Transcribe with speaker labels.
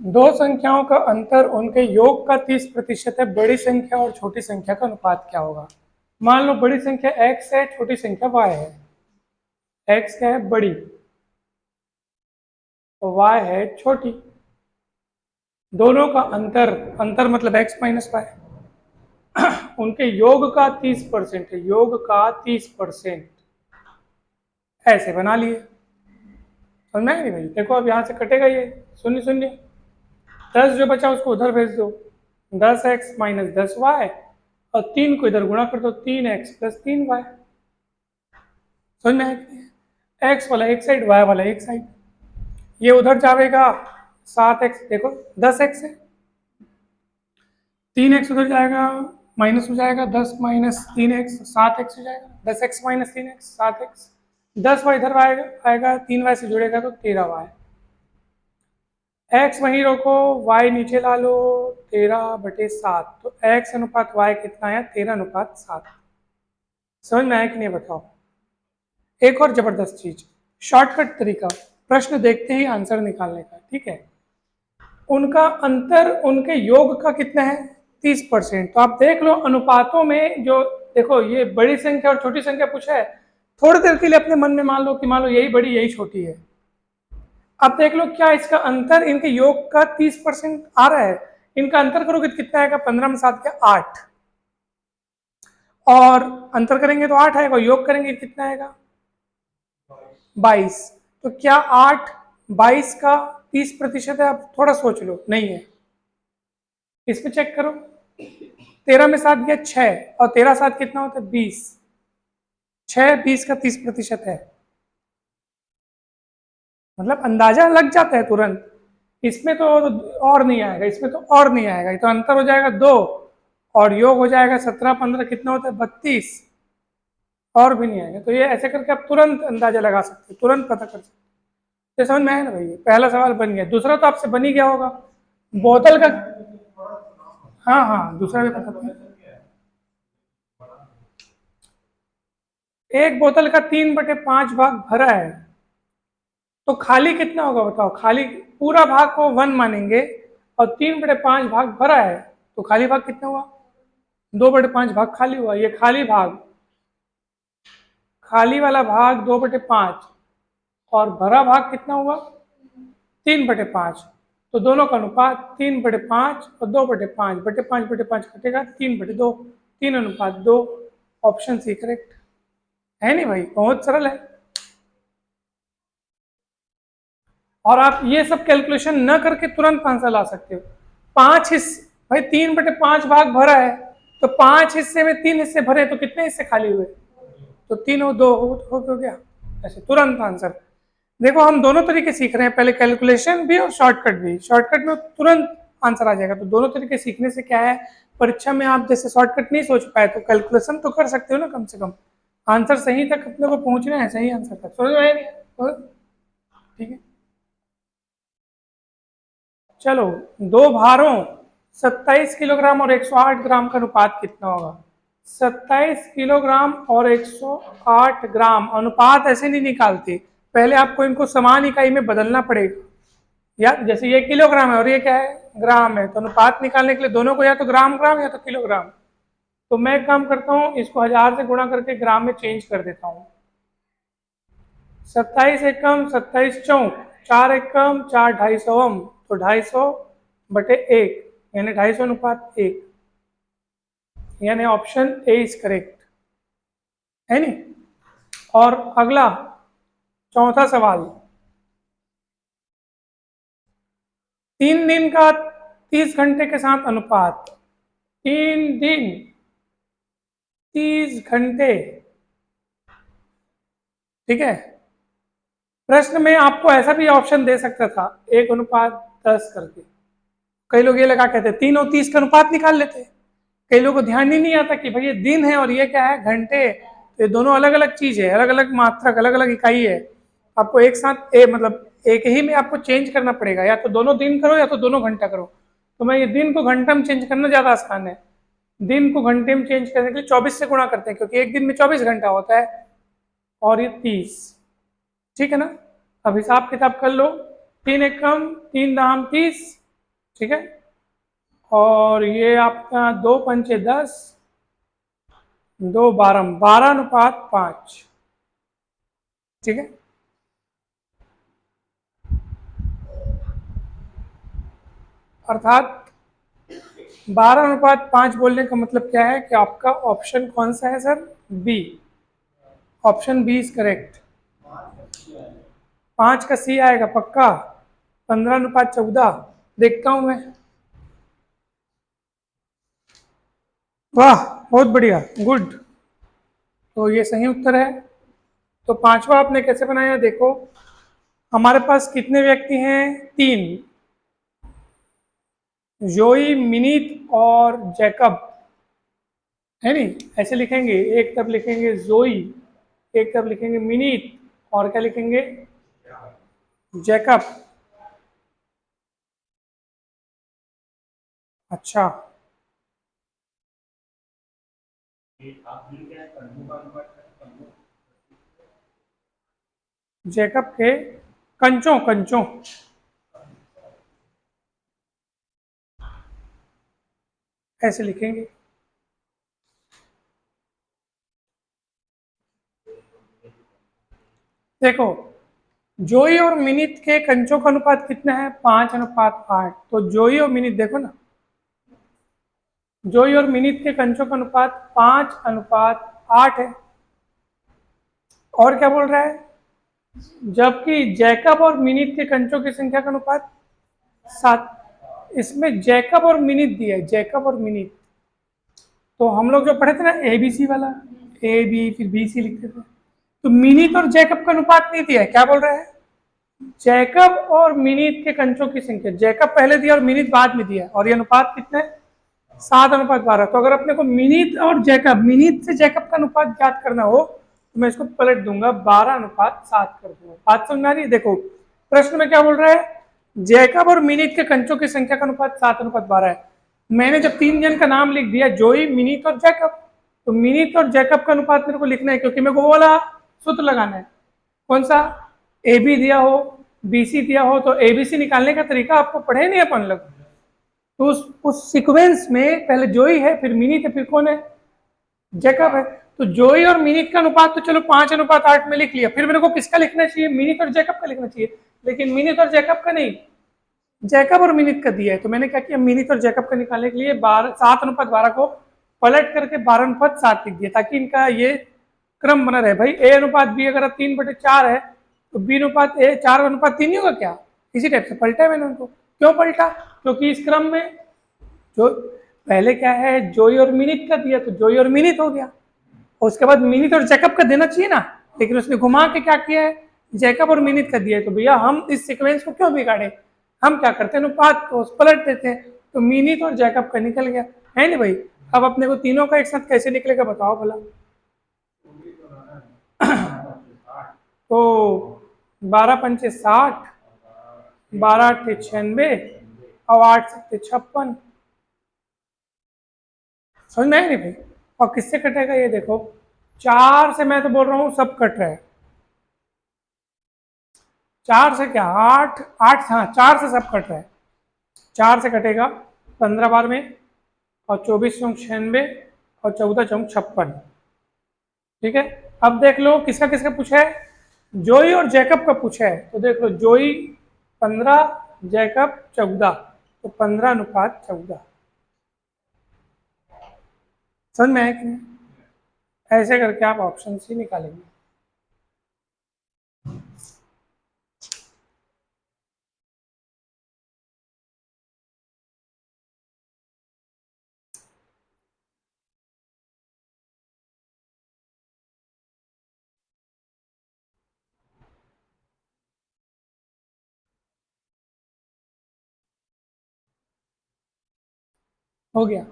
Speaker 1: दो संख्याओं का अंतर उनके योग का 30% है, बड़ी संख्या और छोटी संख्या का अनुपात क्या होगा? मान लो बड़ी संख्या x है, छोटी संख्या y है। x क्या है? बड़ी, तो y है छोटी। दोनों का अंतर, अंतर मतलब x माइनस वाई, उनके योग का 30% है, योग का 30%। ऐसे बना लिए, समझ में नहीं भाई? देखो अब यहाँ से कटेगा ये शून्य शून्य, 10 जो बचा उसको उधर भेज दो, 10x माइनस 10y, और 3 को इधर गुणा कर दो, 3x प्लस 3y। समझ में आया? एक्स वाला एक साइड, y वाला एक साइड, ये उधर जाएगा 7x, देखो 10x है, 3x उधर जाएगा, माइनस हो जाएगा 10 माइनस 3x, 7x हो जाएगा, 10x minus 3x 7x, 10y इधर आएगा, 3y से जुड़ेगा तो 13y। x वहीं रोको, y नीचे ला लो, 13/7, तो x अनुपात y कितना है? 13:7। समझ में आया कि नहीं बताओ? एक और जबरदस्त चीज, शॉर्टकट तरीका, प्रश्न देखते ही आंसर निकालने का, ठीक है? उनका अंतर उनके योग का कितना है? 30%। तो आप देख लो अनुपातों में, जो देखो ये बड़ी संख्या और छोटी संख्या पूछा है, थोड़ी देर के लिए अपने मन में मान लो कि मान लो यही बड़ी यही छोटी है। अब देख लो क्या इसका अंतर इनके योग का 30% आ रहा है। इनका अंतर करोगे तो कितना आएगा? 15 में 7 क्या? 8। और अंतर करेंगे तो 8 आएगा, योग करेंगे कितना आएगा? 22। तो क्या 8 22 का 30% है? आप थोड़ा सोच लो, नहीं है। इस पे चेक करो, 13 में 7 गया 6, और 13 7 कितना होता है? 20। 6 20 का 30% है, मतलब अंदाजा लग जाता है तुरंत। इसमें तो और नहीं आएगा, इसमें तो और नहीं आएगा, तो अंतर हो जाएगा 2, और योग हो जाएगा 17 15 कितना होता है? 32, और भी नहीं आएगा। तो ये ऐसे करके आप तुरंत अंदाजा लगा सकते, तुरंत पता कर सकते। तो समझ में आया ना भाई? पहला सवाल बन गया, दूसरा तो आपसे बन ही गया होगा। बोतल का, हाँ हाँ दूसरा भी पता था। एक बोतल का 3/5 भाग भरा है, तो खाली कितना होगा बताओ? खाली पूरा भाग को 1 मानेंगे, और 3/5 भाग भरा है, तो खाली भाग कितना हुआ? 2/5 भाग खाली हुआ। ये खाली भाग, खाली वाला भाग 2/5, और भरा भाग कितना हुआ? 3/5। तो दोनों का अनुपात 3/5 और 2/5 कटेगा 3/2, 3:2। ऑप्शन सी करेक्ट है। नहीं भाई बहुत सरल है। और आप ये सब कैलकुलेशन न करके तुरंत आंसर ला सकते हो। 5 हिस्से भाई, 3/5 भाग भरा है, तो 5 हिस्से में 3 हिस्से भरे, तो कितने हिस्से खाली हुए? तो 3 और 2 हो गया, ऐसे तुरंत आंसर। देखो हम दोनों तरीके सीख रहे हैं, पहले कैलकुलेशन भी और शॉर्टकट भी। शॉर्टकट में तुरंत आंसर आ जाएगा, तो दोनों तरीके सीखने से क्या है, परीक्षा में आप जैसे शॉर्टकट नहीं सोच पाए तो कैलकुलेशन तो कर सकते हो ना, कम से कम आंसर सही तक अपने को पहुंचना है, सही आंसर तक। समझ में आया नहीं? ठीक है, चलो। दो भारों 27 किलोग्राम और 108 ग्राम का अनुपात कितना होगा? 27 किलोग्राम और 108 ग्राम, अनुपात ऐसे नहीं निकालते, पहले आपको इनको समान इकाई में बदलना पड़ेगा। या जैसे ये किलोग्राम है और ये क्या है? ग्राम है, तो अनुपात निकालने के लिए दोनों को या तो ग्राम ग्राम या तो किलोग्राम। तो मैं एक काम करता हूँ, इसको 1000 से गुणा करके ग्राम में चेंज कर देता हूँ। 27 एकम 27 चौक, 4 एकम 4 250, तो 250/1, यानी 250:1, यानी ऑप्शन ए इज करेक्ट है नी। और अगला चौथा सवाल, 3 दिन का 30 घंटे के साथ अनुपात, 3 दिन 30 घंटे, ठीक है। प्रश्न में आपको ऐसा भी ऑप्शन दे सकता था 1:10 करके। कई लोग ये लगा कहते 3 और 30 का अनुपात निकाल लेते। कई लोगों को ध्यान ही नहीं आता कि भाई ये दिन है और ये क्या है? घंटे। ये दोनों अलग अलग चीज है, अलग अलग मात्रक, अलग अलग इकाई है। आपको एक साथ मतलब एक ही में आपको चेंज करना पड़ेगा, या तो दोनों दिन करो या तो दोनों घंटा करो। तो मैं ये दिन को घंटा में चेंज करना ज्यादा आसान है। दिन को घंटे में चेंज करने के लिए 24 से गुणा करते हैं, क्योंकि एक दिन में 24 घंटा होता है, और ये 30, ठीक है ना। अब हिसाब किताब कर लो, 3 एकम 3 दाम 30, ठीक है। और ये आपका 2 पंचे 10, 2 12, 12:5, ठीक है। अर्थात 12:5 बोलने का मतलब क्या है कि आपका ऑप्शन कौन सा है sir? B. Option B is correct. 5 का सी आएगा पक्का। 15:14, देखता हूं मैं। वाह, बहुत बढ़िया, गुड। तो ये सही उत्तर है। तो पांचवा आपने कैसे बनाया देखो। हमारे पास कितने व्यक्ति हैं? 3। जोई, मिनीत और जैकब, है नहीं? ऐसे लिखेंगे, एक तरफ लिखेंगे जोई, एक तरफ लिखेंगे मिनीत, और क्या लिखेंगे? जैकब। अच्छा, जैकब के कंचों कंचों, ऐसे लिखेंगे। देखो, जोई और मिनित के कंचों का अनुपात कितना है? 5:8। तो जोई और मिनित देखो ना, जोई और मिनित के कंचों का अनुपात 5:8 है। और क्या बोल रहा है? जबकि जैकब और मिनित के कंचों की संख्या का अनुपात 7। इसमें जैकब और मिनित दिया है, जैकब और मिनित। तो हम लोग जो पढ़े थे ना ABC वाला, ए बी फिर BC लिखते थे, तो मिनित और जैकब का अनुपात नहीं दिया है। क्या बोल रहा है? जैकब और मिनीत के कंचों की संख्या, जैकब पहले दिया और मिनीत बाद में दिया, और ये अनुपात कितना है? 7:12। तो अगर अपने को मिनीत और जैकब, मिनीत से जैकब का अनुपात ज्ञात करना हो तो मैं इसको पलट दूंगा, 12:7 कर दूंगा। बात समझ में आ रही है? देखो प्रश्न में क्या बोल रहा है, जैकब और मिनीत के कंचों की संख्या का अनुपात 7:12 है। मैंने जब 3 जन का नाम लिख दिया, जोई, मिनीत और जैकब, तो मिनीत और जैकब का अनुपात मेरे को लिखना है, क्योंकि मेरे को वो वाला सूत्र लगाना है। कौन सा? ए बी दिया हो, BC दिया हो, तो ABC निकालने का तरीका आपको पढ़े नहीं अपन लोग। तो उस सीक्वेंस में पहले जोई है, फिर मिनीत है, फिर कौन है? जैकब है। तो जोई और मिनीत का अनुपात तो चलो 5:8 में लिख लिया, फिर मेरे को किसका लिखना चाहिए? मिनीत और जैकब का लिखना चाहिए। लेकिन मिनीत और जैकब का नहीं, जैकब और मिनीत का दिया है। तो मैंने क्या किया, मिनीत और जैकब का निकालने के लिए 7:12 को पलट करके 12:7 लिख दिया, ताकि इनका ये क्रम बना रहे। भाई A/B अगर 3/4 है, तो B/A 4:3 ही होगा क्या? इसी टाइप से पलटा है मैंने उनको। क्यों पलटा? क्योंकि इस क्रम में जो पहले क्या है, जोई और मिनिट का दिया, तो जोई और मिनिट हो गया, और उसके बाद मिनिट और जैकब का देना चाहिए ना, लेकिन उसने घुमा के क्या किया है, जैकब और मिनिट का दिया है। तो भैया हम इस सीक्वेंस को क्यों बिगाड़े, हम क्या करते हैं, अनुपात को पलट देते हैं। तो मिनिट और जैकब का निकल गया, है नहीं भाई? अब अपने को तीनों का एक साथ कैसे निकलेगा बताओ भला। तो 12 पंचे 60, 12 8 96, और 8 7 56। समझ में आया नहीं भाई? और किससे कटेगा ये देखो, 4 से, मैं तो बोल रहा हूँ सब कट रहा है। 4 से क्या, 8 8, हाँ 4 से सब कट रहा है। 4 से कटेगा 15 बार में, और 24×9 96, और 14×56। ठीक है। अब देख लो किसका किसका पूछा है, जोई और जैकब का पूछा है। तो देख लो, जोई 15, जैकब 14, तो 15:14। समझ में आया कि नहीं? ऐसे करके आप ऑप्शन सी निकालेंगे। हो गया।